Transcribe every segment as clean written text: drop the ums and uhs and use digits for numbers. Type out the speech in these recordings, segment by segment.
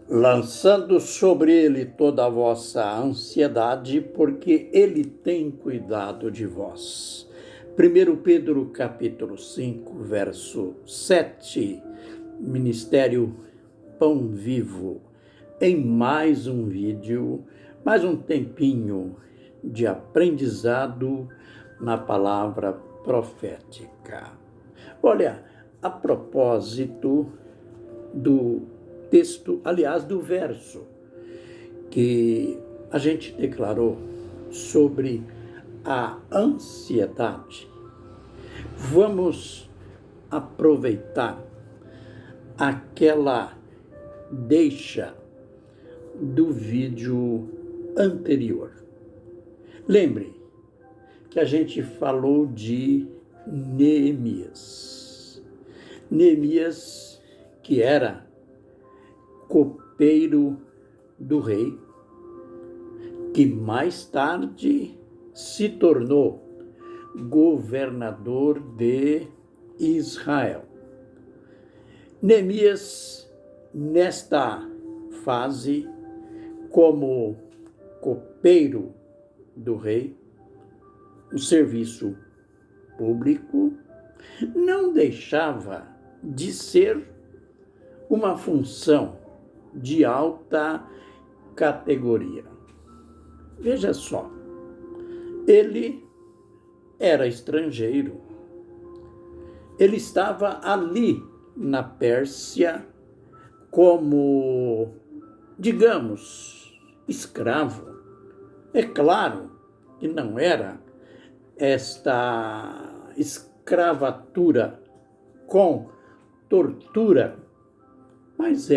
lançando sobre ele toda a vossa ansiedade, porque ele tem cuidado de vós. 1 Pedro capítulo 5, verso 7, Ministério Pão Vivo, em mais um vídeo, mais um tempinho de aprendizado na palavra profética. Olha, a propósito do texto, aliás, do verso que a gente declarou sobre a ansiedade, vamos aproveitar aquela deixa do vídeo anterior. Lembre que a gente falou de Neemias. Neemias, que era copeiro do rei, que mais tarde se tornou governador de Israel. Neemias, nesta fase, como copeiro do rei, o serviço público não deixava de ser uma função de alta categoria. Veja só, ele era estrangeiro, ele estava ali na Pérsia como, digamos, escravo. É claro que não era esta escravatura com tortura, mas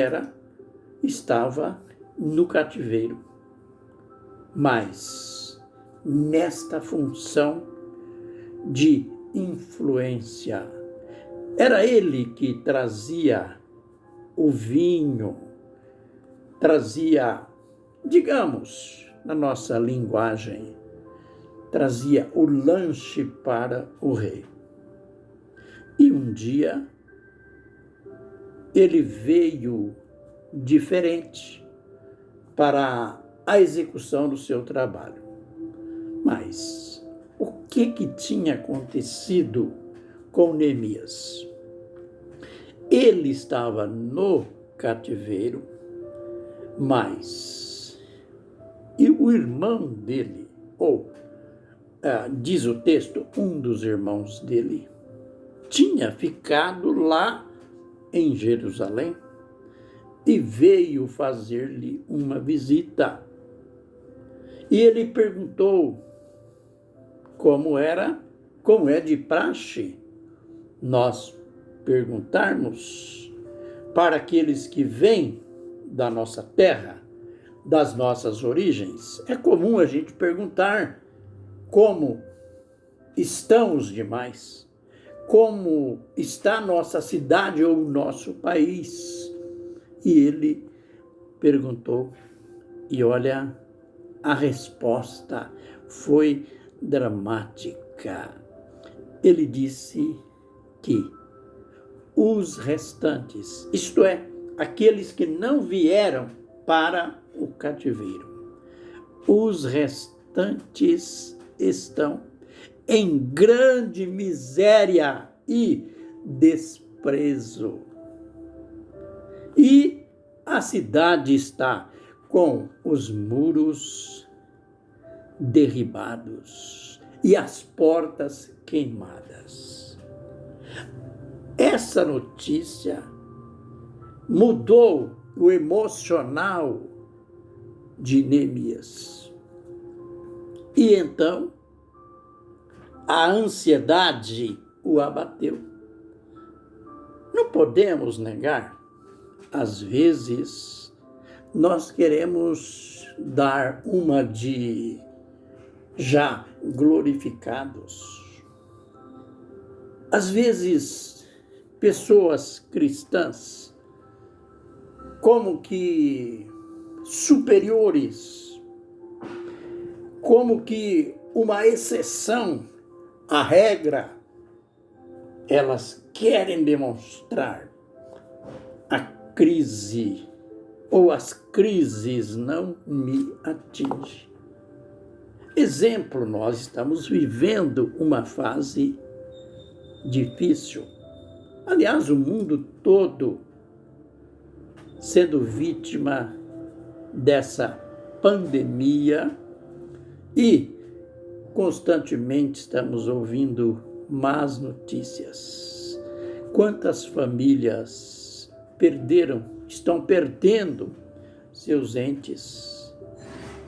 estava no cativeiro. Mas nesta função de influência, era ele que trazia o vinho, trazia, digamos, na nossa linguagem, trazia o lanche para o rei. E um dia ele veio diferente para a execução do seu trabalho. Mas o que tinha acontecido com Neemias? Ele estava no cativeiro, mas o irmão dele, diz o texto, um dos irmãos dele, tinha ficado lá em Jerusalém e veio fazer-lhe uma visita. E ele perguntou como é de praxe nós perguntarmos para aqueles que vêm da nossa terra, das nossas origens. É comum a gente perguntar como estão os demais, como está nossa cidade ou nosso país. E ele perguntou, e olha, a resposta foi dramática. Ele disse que os restantes, isto é, aqueles que não vieram para o cativeiro, os restantes estão em grande miséria e desprezo. E a cidade está com os muros derribados e as portas queimadas. Essa notícia mudou o emocional de Neemias. E então a ansiedade o abateu. Não podemos negar, às vezes nós queremos dar uma de já glorificados. Às vezes, pessoas cristãs, como que superiores, como que uma exceção à regra, elas querem demonstrar a crise ou as crises não me atingem. Exemplo, nós estamos vivendo uma fase difícil. Aliás, o mundo todo sendo vítima dessa pandemia e constantemente estamos ouvindo más notícias. Quantas famílias estão perdendo seus entes?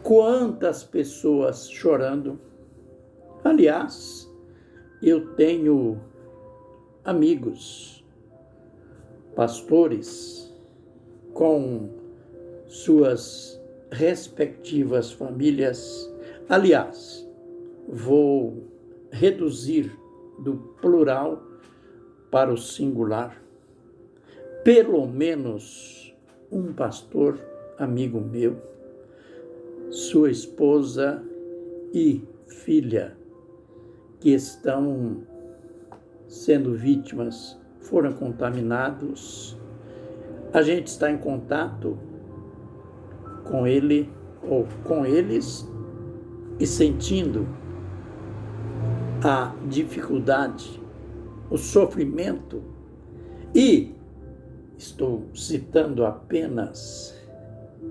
Quantas pessoas chorando? Aliás, eu tenho amigos, pastores, com suas respectivas famílias. Aliás, vou reduzir do plural para o singular. Pelo menos um pastor amigo meu, sua esposa e filha, que estão sendo vítimas, foram contaminados. A gente está em contato com ele ou com eles e sentindo a dificuldade, o sofrimento. E estou citando apenas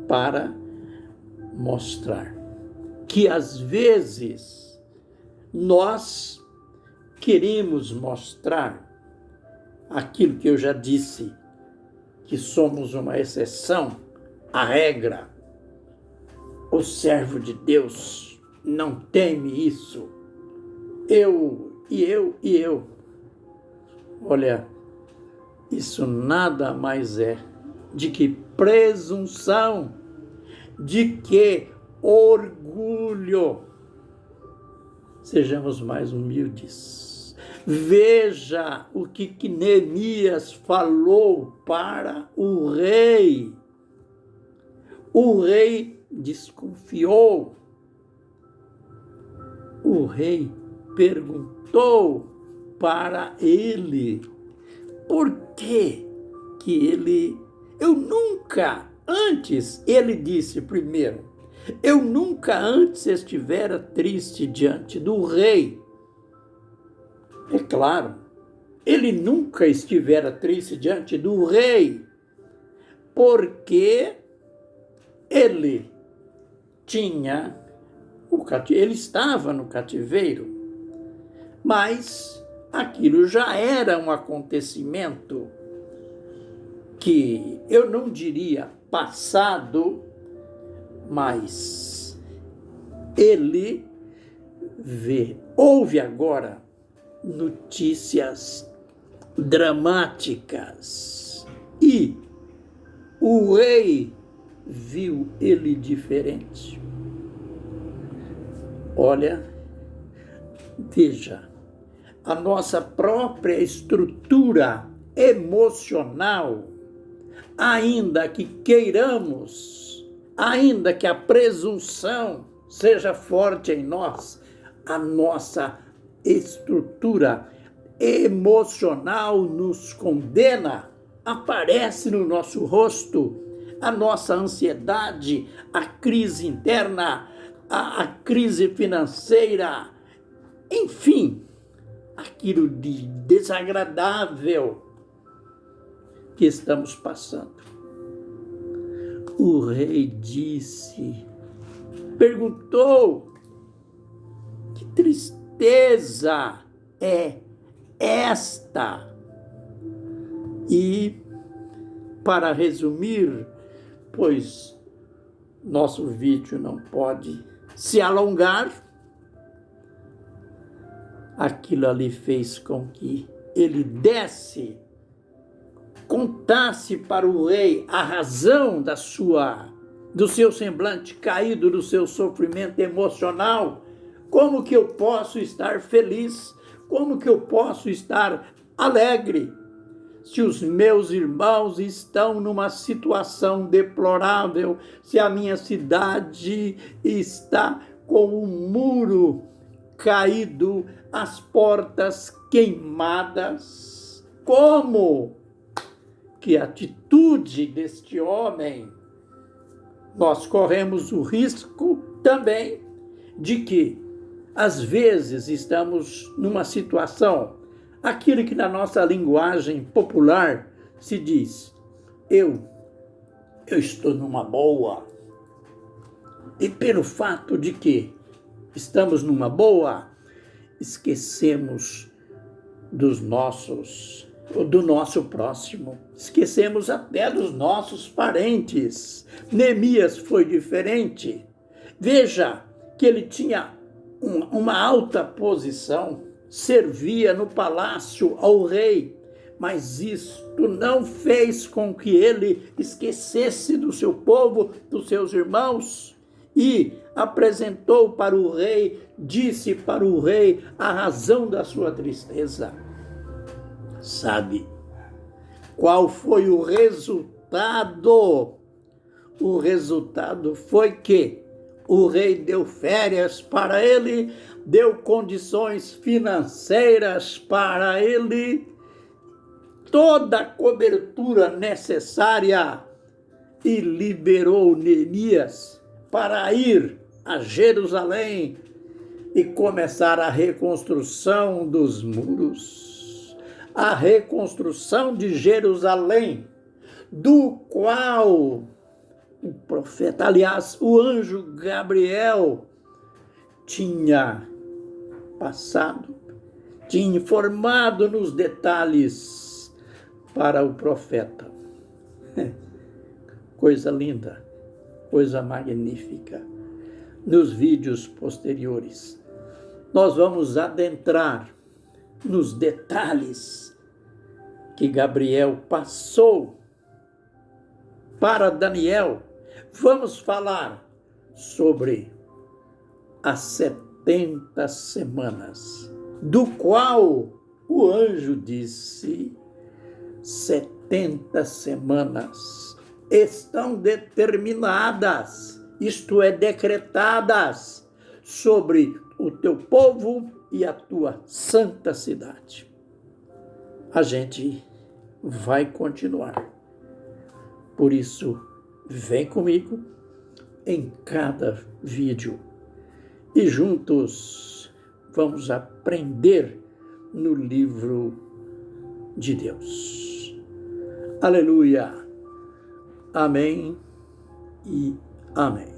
para mostrar que às vezes nós queremos mostrar aquilo que eu já disse, que somos uma exceção à regra. O servo de Deus não teme isso. Eu. Olha, isso nada mais é de que presunção, de que orgulho. Sejamos mais humildes. Veja o que Neemias falou para o rei. O rei desconfiou. O rei perguntou para ele por que ele... ele disse primeiro, eu nunca antes estivera triste diante do rei. É claro, ele nunca estivera triste diante do rei, porque ele ele estava no cativeiro, mas aquilo já era um acontecimento que eu não diria passado, mas ele ouve agora notícias dramáticas e o rei viu ele diferente. Olha, veja, a nossa própria estrutura emocional, ainda que queiramos, ainda que a presunção seja forte em nós, a nossa estrutura emocional nos condena, aparece no nosso rosto a nossa ansiedade, a crise interna, a crise financeira, enfim, aquilo de desagradável que estamos passando. O rei perguntou, que tristeza é esta? E, para resumir, pois nosso vídeo não pode se alongar, aquilo ali fez com que ele contasse para o rei a razão do seu semblante caído, do seu sofrimento emocional. Como que eu posso estar feliz? Como que eu posso estar alegre se os meus irmãos estão numa situação deplorável, se a minha cidade está com um muro caído, as portas queimadas? Como que a atitude deste homem, nós corremos o risco também de que, às vezes, estamos numa situação, aquilo que na nossa linguagem popular se diz, eu estou numa boa. E pelo fato de que estamos numa boa, esquecemos do nosso próximo, esquecemos até dos nossos parentes. Neemias foi diferente. Veja que ele tinha uma alta posição, servia no palácio ao rei, mas isto não fez com que ele esquecesse do seu povo, dos seus irmãos, e apresentou para o rei, disse para o rei a razão da sua tristeza. Sabe qual foi o resultado? O resultado foi que o rei deu férias para ele, deu condições financeiras para ele, toda a cobertura necessária e liberou Neemias para ir a Jerusalém e começar a reconstrução dos muros, a reconstrução de Jerusalém, do qual o profeta, aliás, o anjo Gabriel tinha passado, tinha informado nos detalhes para o profeta. Coisa linda, coisa magnífica. Nos vídeos posteriores, nós vamos adentrar nos detalhes que Gabriel passou para Daniel. Vamos falar sobre as 70 semanas, do qual o anjo disse: 70 semanas estão determinadas, isto é, decretadas sobre o teu povo e a tua santa cidade. A gente vai continuar. Por isso, vem comigo em cada vídeo e juntos vamos aprender no livro de Deus. Aleluia. Amém e amém.